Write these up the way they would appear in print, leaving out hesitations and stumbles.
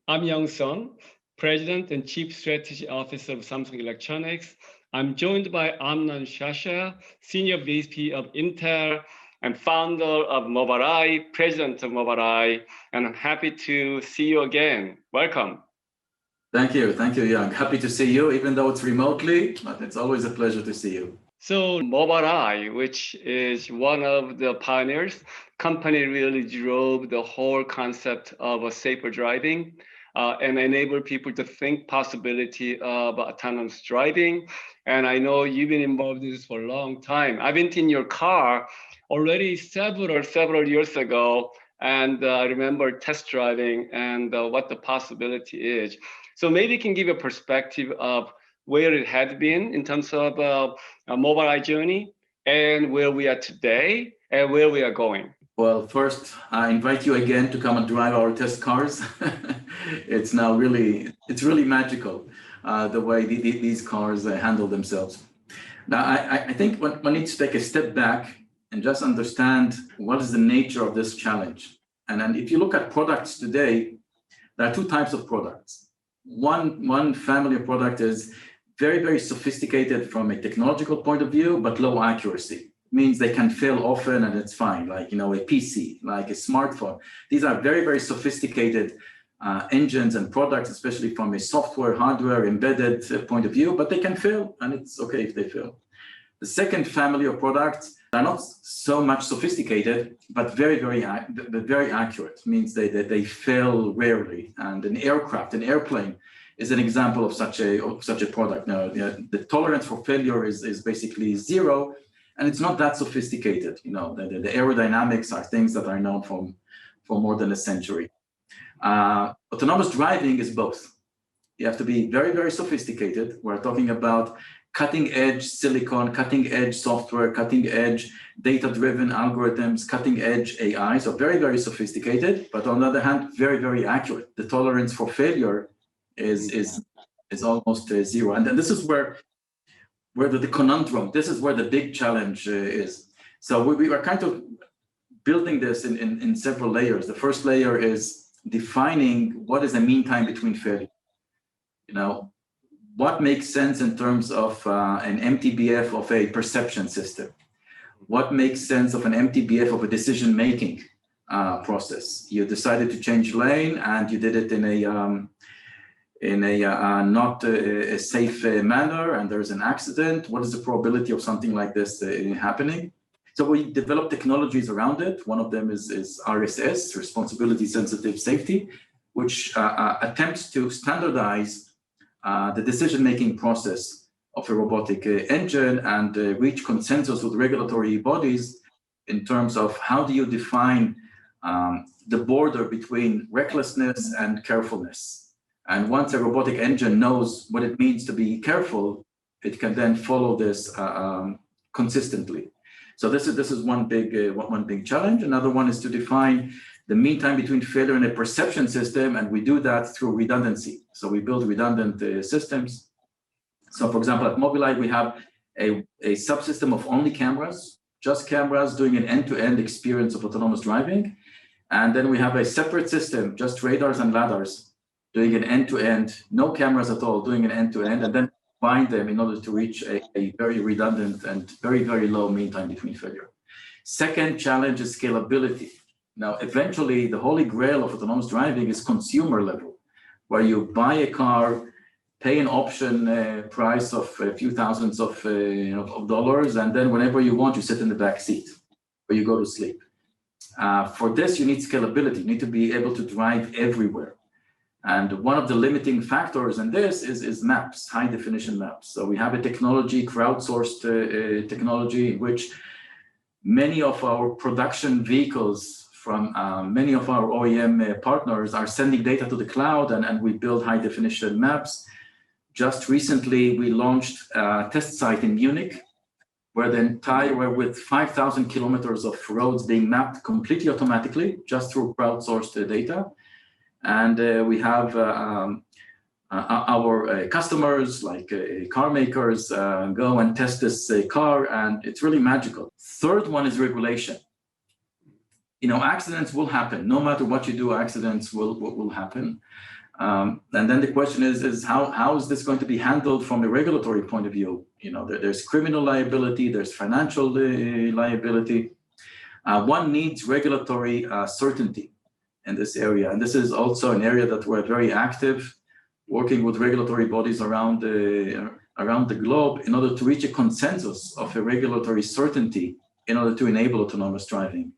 I'm Young Sohn, President and Chief Strategy Officer of Samsung Electronics. I'm joined by Amnon Shashua, Senior VP of Intel and founder of Mobileye, President of Mobileye, and I'm happy to see you again. Welcome. Thank you, Young. Happy to see you, even though it's remotely, but it's always a pleasure to see you. So Mobileye, which is one of the pioneers, company really drove the whole concept of a safer driving and enable people to think possibility of autonomous driving. And I know you've been involved in this for a long time. I've been in your car already several years ago, and I remember test driving and what the possibility is. So maybe you can give a perspective of where it had been in terms of a Mobileye journey and where we are today and where we are going. Well, first, I invite you again to come and drive our test cars. It's really magical the way these cars handle themselves. Now, I think one needs to take a step back and just understand what is the nature of this challenge. And then if you look at products today, there are two types of products. One family of product is very, very sophisticated from a technological point of view, but low accuracy. Means they can fail often and it's fine, like a PC, like a smartphone. These are very, very sophisticated engines and products, especially from a software, hardware, embedded point of view, but they can fail and it's okay if they fail. The second family of products are not so much sophisticated, but very accurate. Means they fail rarely. And an airplane, is an example of such a product. Now, the tolerance for failure is basically zero, and it's not that sophisticated. The aerodynamics are things that are known for more than a century. Autonomous driving is both. You have to be very, very sophisticated. We're talking about cutting-edge silicon, cutting-edge software, cutting-edge data-driven algorithms, cutting-edge AI. So very, very sophisticated, but on the other hand, very, very accurate. The tolerance for failure is almost zero. And then this is where the conundrum, this is where the big challenge is. So we are kind of building this in several layers. The first layer is defining what is the mean time between failure. What makes sense in terms of an MTBF of a perception system? What makes sense of an MTBF of a decision-making process? You decided to change lane and you did it in a not a safe manner, and there's an accident. What is the probability of something like this happening? So we develop technologies around it. One of them is RSS, Responsibility Sensitive Safety, which attempts to standardize the decision-making process of a robotic engine and reach consensus with regulatory bodies in terms of how do you define the border between recklessness and carefulness. And once a robotic engine knows what it means to be careful, it can then follow this consistently. So this is one big challenge. Another one is to define the mean time between failure and a perception system, and we do that through redundancy. So we build redundant systems. So for example, at Mobileye, we have a subsystem of only cameras, just cameras doing an end-to-end experience of autonomous driving. And then we have a separate system, just radars and lidars, doing an end-to-end, no cameras at all, doing an end-to-end, and then bind them in order to reach a very redundant and very, very low mean time between failure. Second challenge is scalability. Now, eventually, the holy grail of autonomous driving is consumer level, where you buy a car, pay an option price of a few thousands of dollars, and then whenever you want, you sit in the back seat or you go to sleep. For this, you need scalability. You need to be able to drive everywhere. And one of the limiting factors in this is maps, high definition maps. So we have a technology, crowdsourced technology, in which many of our production vehicles from many of our OEM partners are sending data to the cloud, and we build high definition maps. Just recently, we launched a test site in Munich, where with 5,000 kilometers of roads being mapped completely automatically, just through crowdsourced data. And we have our customers, like car makers, go and test this car, and it's really magical. Third one is regulation. Accidents will happen. No matter what you do, accidents will happen. And then the question is how is this going to be handled from a regulatory point of view? You know, there's criminal liability, there's financial liability. One needs regulatory certainty in this area. And this is also an area that we're very active, working with regulatory bodies around the globe in order to reach a consensus of a regulatory certainty in order to enable autonomous driving.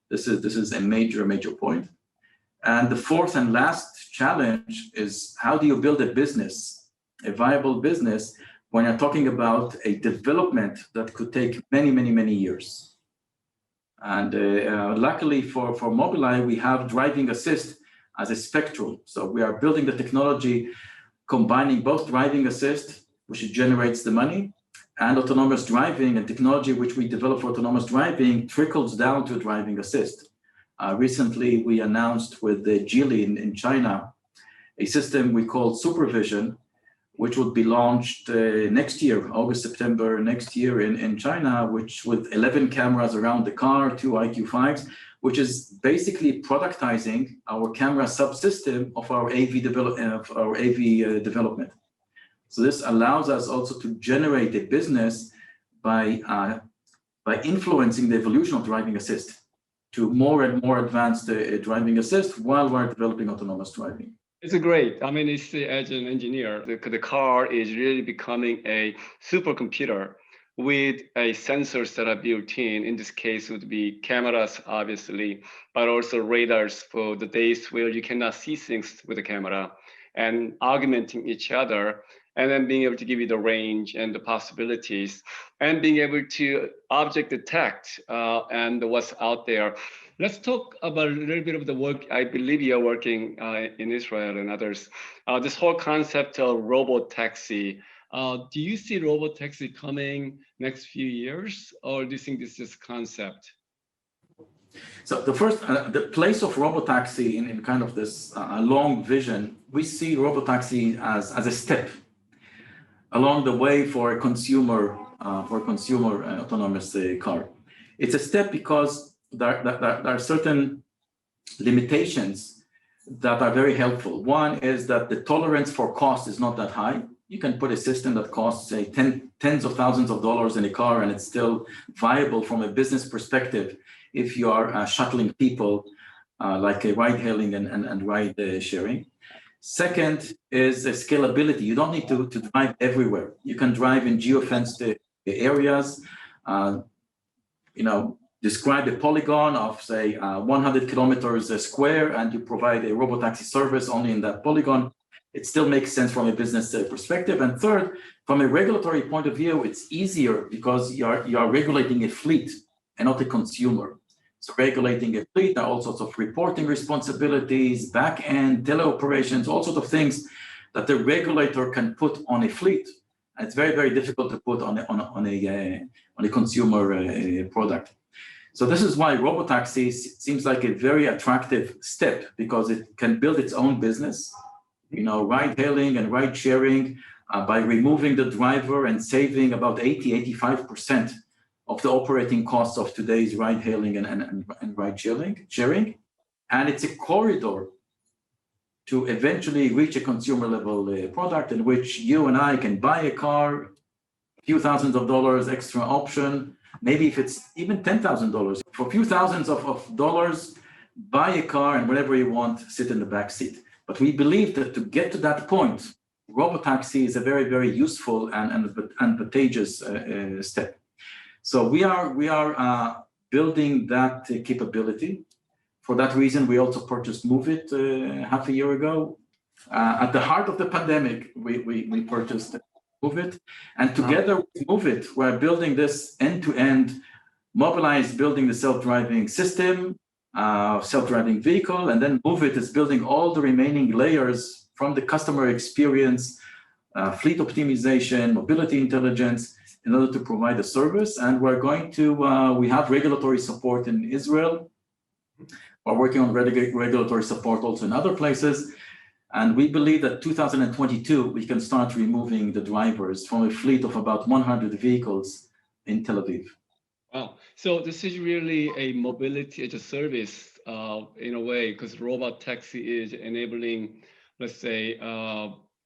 This is a major point. And the fourth and last challenge is how do you build a business, a viable business, when you're talking about a development that could take many years. And luckily for Mobileye, we have driving assist as a spectrum. So we are building the technology combining both driving assist, which generates the money, and autonomous driving, and technology which we develop for autonomous driving trickles down to driving assist. Recently, we announced with the Geely in China a system we call Supervision, which would be launched next year, August, September next year in China, which with 11 cameras around the car, 2 IQ5s, which is basically productizing our camera subsystem of our AV development. So this allows us also to generate a business by influencing the evolution of driving assist to more and more advanced driving assist while we're developing autonomous driving. It's great. I mean, it's as an engineer, the car is really becoming a supercomputer with a sensors that are built in. In this case, would be cameras, obviously, but also radars for the days where you cannot see things with the camera, and augmenting each other, and then being able to give you the range and the possibilities, and being able to object detect and what's out there. Let's talk about a little bit of the work. I believe you're working in Israel and others. This whole concept of Robotaxi. Do you see Robotaxi coming next few years, or do you think this is concept? So the place of Robotaxi in kind of this long vision, we see Robotaxi as a step along the way for a consumer autonomous car. It's a step because there are certain limitations that are very helpful. One is that the tolerance for cost is not that high. You can put a system that costs, say, tens of thousands of dollars in a car, and it's still viable from a business perspective if you are shuttling people like a ride hailing and ride sharing. Second is scalability. You don't need to drive everywhere. You can drive in geofenced areas, describe a polygon of, say, 100 kilometers square, and you provide a Robotaxi service only in that polygon. It still makes sense from a business perspective. And third, from a regulatory point of view, it's easier because you are regulating a fleet and not a consumer. So regulating a fleet, there are all sorts of reporting responsibilities, back-end, teleoperations, all sorts of things that the regulator can put on a fleet. And it's very difficult to put on a consumer product. So this is why Robotaxi seems like a very attractive step, because it can build its own business, ride hailing and ride sharing by removing the driver and saving about 85% of the operating costs of today's ride hailing and ride sharing. And it's a corridor to eventually reach a consumer level product in which you and I can buy a car, a few thousands of dollars extra option, maybe if it's even $10,000. For a few thousands of dollars, buy a car and whatever you want, sit in the back seat. But we believe that to get to that point, Robotaxi is a very useful and advantageous step. So we are building that capability. For that reason, we also purchased Moovit half a year ago. At the heart of the pandemic, we purchased Moovit, and together with Moovit, we're building this end-to-end. Mobileye is building the self-driving system, self-driving vehicle, and then Moovit is building all the remaining layers from the customer experience, fleet optimization, mobility intelligence, in order to provide a service. And we're going to, we have regulatory support in Israel. We're working on regulatory support also in other places. And we believe that 2022, we can start removing the drivers from a fleet of about 100 vehicles in Tel Aviv. Wow. So this is really a mobility as a service in a way, because Robotaxi is enabling let's say,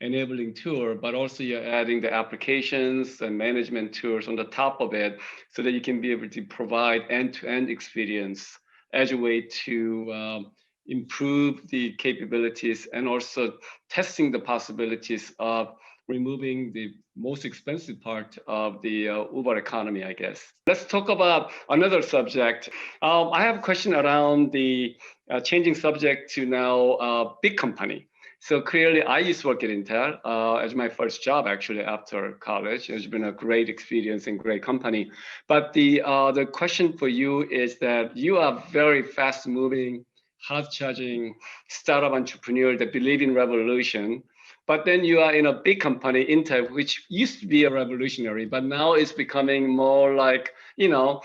enabling tool, but also you're adding the applications and management tools on the top of it so that you can be able to provide end-to-end experience as a way to improve the capabilities and also testing the possibilities of removing the most expensive part of the Uber economy, I guess. Let's talk about another subject. I have a question around the changing subject to now big company. So clearly, I used to work at Intel as my first job, actually, after college. It's been a great experience and great company. But the question for you is that you are very fast-moving, hard-charging startup entrepreneur that believe in revolution. But then you are in a big company, Intel, which used to be a revolutionary, but now it's becoming more like, a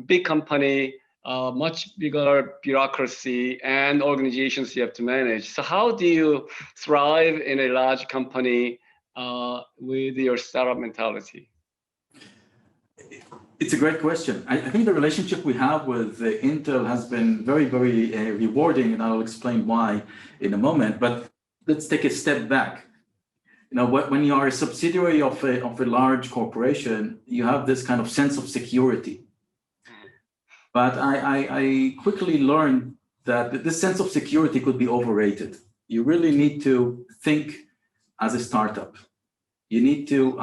big company, much bigger bureaucracy and organizations you have to manage. So how do you thrive in a large company with your startup mentality? It's a great question. I think the relationship we have with Intel has been very, very rewarding, and I'll explain why in a moment. But let's take a step back. When you are a subsidiary of a large corporation, you have this kind of sense of security. But I quickly learned that this sense of security could be overrated. You really need to think as a startup. You need to,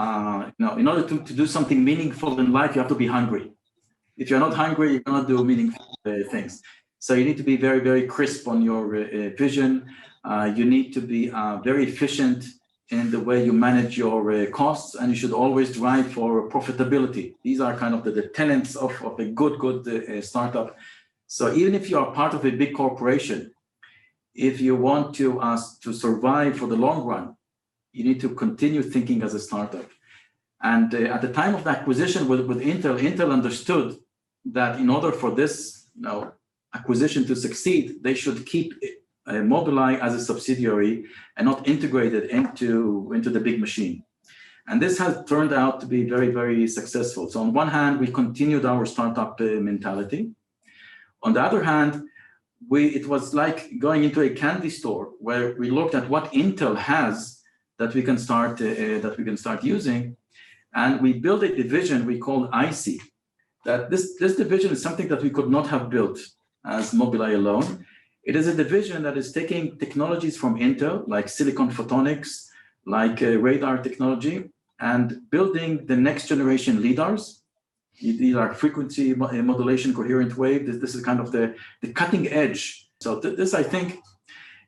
in order to do something meaningful in life, you have to be hungry. If you're not hungry, you cannot do meaningful things. So you need to be very, very crisp on your vision. You need to be very efficient in the way you manage your costs, and you should always drive for profitability. These are kind of the tenets of a good startup. So even if you are part of a big corporation, if you want to survive for the long run, you need to continue thinking as a startup. And at the time of the acquisition with Intel, Intel understood that in order for this acquisition to succeed, they should keep Mobileye as a subsidiary and not integrated into the big machine. And this has turned out to be very, very successful. So on one hand, we continued our startup mentality. On the other hand, it was like going into a candy store where we looked at what Intel has that we can start using, and we built a division we called IC. That this division is something that we could not have built as Mobileye alone. It is a division that is taking technologies from Intel, like silicon photonics, like radar technology, and building the next generation LiDARs. These are frequency modulation coherent wave. This is kind of the cutting edge. So this, I think,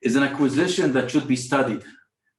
is an acquisition that should be studied.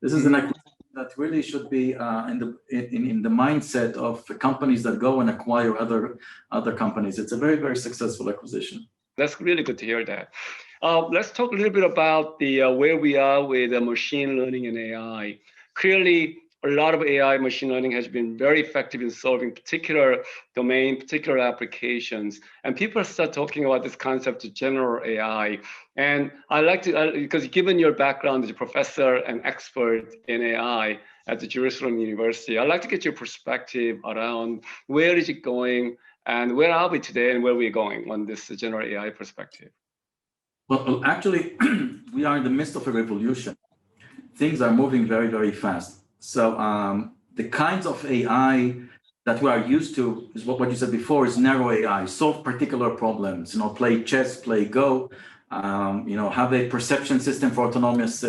This is an acquisition that really should be in the mindset of companies that go and acquire other companies. It's a very, very successful acquisition. That's really good to hear that. Let's talk a little bit about the where we are with machine learning and AI. Clearly, a lot of AI machine learning has been very effective in solving particular domain, particular applications. And people start talking about this concept of general AI. And I like to, because given your background as a professor and expert in AI at the Jerusalem University, I'd like to get your perspective around where is it going and where are we today and where we're going on this general AI perspective. Well, actually, we are in the midst of a revolution. Things are moving very, very fast. So the kinds of AI that we are used to is what you said before is narrow AI, solve particular problems, play chess, play Go, have a perception system for autonomous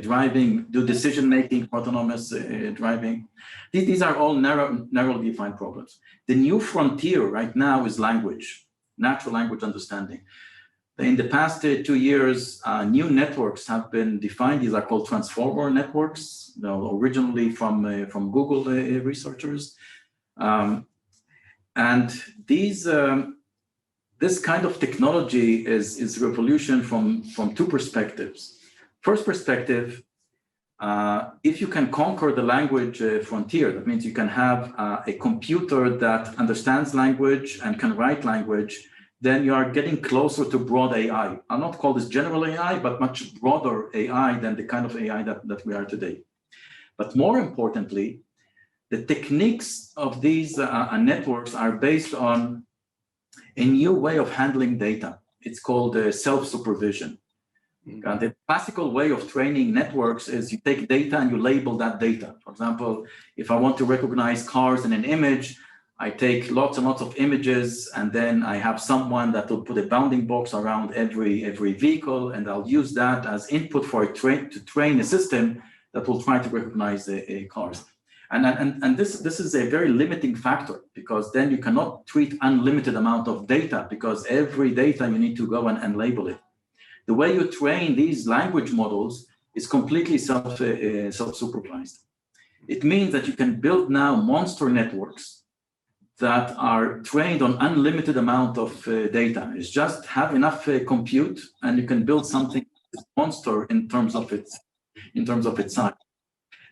driving, do decision-making for autonomous driving. These are all narrowly defined problems. The new frontier right now is language, natural language understanding. In the past 2 years, new networks have been defined. These are called transformer networks, originally from Google researchers. And this kind of technology is revolution from two perspectives. First perspective, if you can conquer the language frontier, that means you can have a computer that understands language and can write language, then you are getting closer to broad AI. I'll not call this general AI, but much broader AI than the kind of AI that we are today. But more importantly, the techniques of these networks are based on a new way of handling data. It's called self-supervision. The classical way of training networks is you take data and you label that data. For example, if I want to recognize cars in an image, I take lots and lots of images, and then I have someone that will put a bounding box around every vehicle, and I'll use that as input for to train a system that will try to recognize cars. And this is a very limiting factor, because then you cannot treat unlimited amount of data, because every data you need to go and label it. The way you train these language models is completely self-supervised. It means that you can build now monster networks that are trained on unlimited amount of data. It's just have enough compute, and you can build something monster in terms of its size.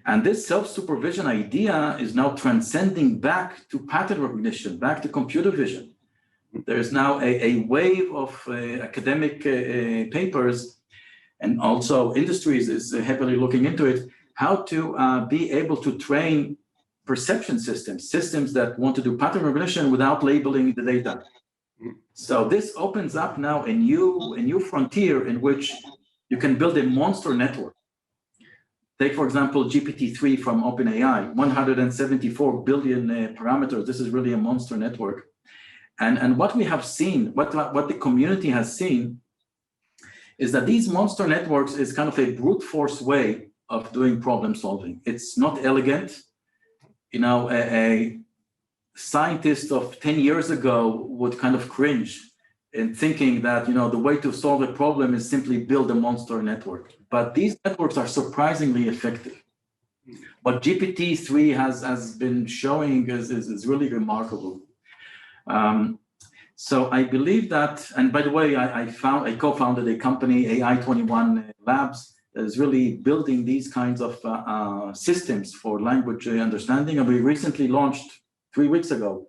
And this self-supervision idea is now transcending back to pattern recognition, back to computer vision. There's now a wave of academic papers, and also industries is heavily looking into it, how to be able to train perception systems that want to do pattern recognition without labeling the data. So this opens up now a new frontier in which you can build a monster network. Take, for example, GPT-3 from OpenAI, 174 billion parameters. This is really a monster network. And what we have seen, what the community has seen, is that these monster networks is kind of a brute force way of doing problem solving. It's not elegant. You know, a scientist of 10 years ago would kind of cringe in thinking that, you know, the way to solve a problem is simply build a monster network. But these networks are surprisingly effective. What GPT-3 has been showing is really remarkable. So I believe that, and by the way, I co-founded a company, AI21 Labs, that is really building these kinds of systems for language understanding. And we recently launched 3 weeks ago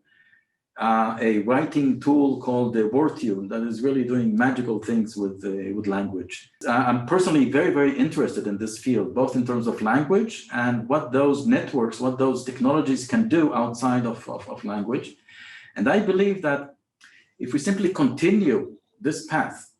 a writing tool called the WordTune that is really doing magical things with language. I'm personally very, very interested in this field, both in terms of language and what those networks, what those technologies can do outside of language. And I believe that if we simply continue this path,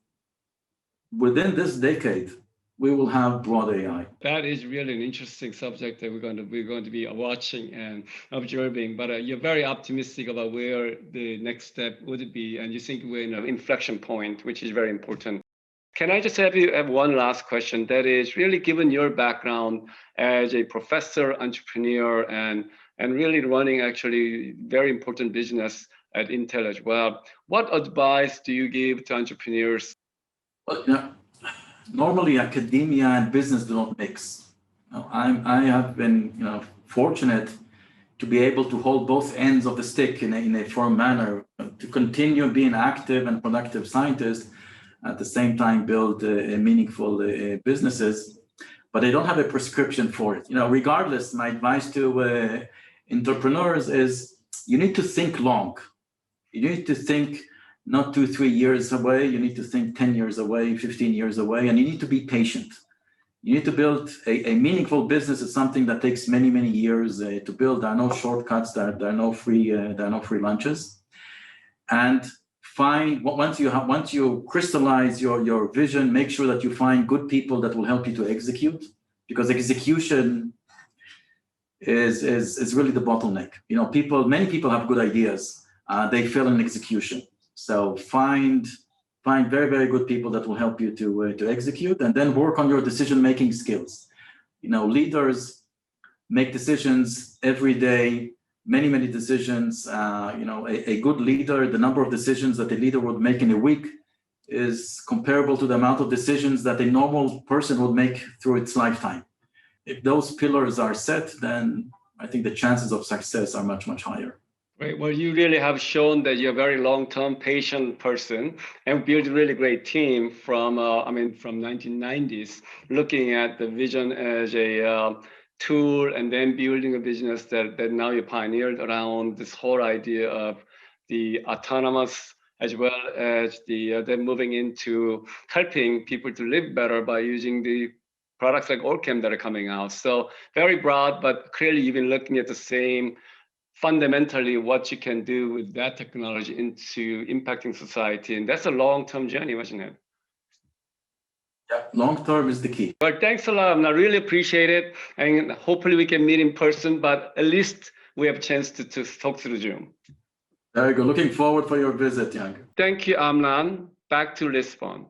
within this decade, we will have broad AI. That is really an interesting subject that we're going to be watching and observing. But you're very optimistic about where the next step would be, and you think we're in an inflection point, which is very important. Can I just have you have one last question? That is really, given your background as a professor, entrepreneur, and really running actually very important business at Intel as well, what advice do you give to entrepreneurs? Well, you know, normally academia and business do not mix. I have been, you know, fortunate to be able to hold both ends of the stick in a firm manner, to continue being active and productive scientist, at the same time build meaningful businesses. But I don't have a prescription for it. You know, regardless, my advice to entrepreneurs is you need to think long. You need to think not 2-3 years away, you need to think 10 years away, 15 years away, and you need to be patient. You need to build a meaningful business. It's something that takes many, many years to build. There are no shortcuts, there are no free lunches. And once you crystallize your vision, make sure that you find good people that will help you to execute, because execution is really the bottleneck. You know, many people have good ideas, they fail in execution. So find very, very good people that will help you to execute, and then work on your decision-making skills. You know, leaders make decisions every day, many decisions. You know, a good leader, the number of decisions that a leader would make in a week is comparable to the amount of decisions that a normal person would make through its lifetime. If those pillars are set, then I think the chances of success are much, much higher. Right. Well, you really have shown that you're a very long-term, patient person, and built a really great team from 1990s, looking at the vision as a tool, and then building a business that now you pioneered around this whole idea of the autonomous, as well as then moving into helping people to live better by using the products like Orcam that are coming out. So very broad, but clearly you've been looking at the same, fundamentally what you can do with that technology into impacting society. And that's a long-term journey, wasn't it? Yeah, long term is the key. But thanks a lot. I really appreciate it. And hopefully we can meet in person, but at least we have a chance to talk through Zoom. Very good. Looking forward for your visit, Young. Thank you, Amnon. Back to Lisbon.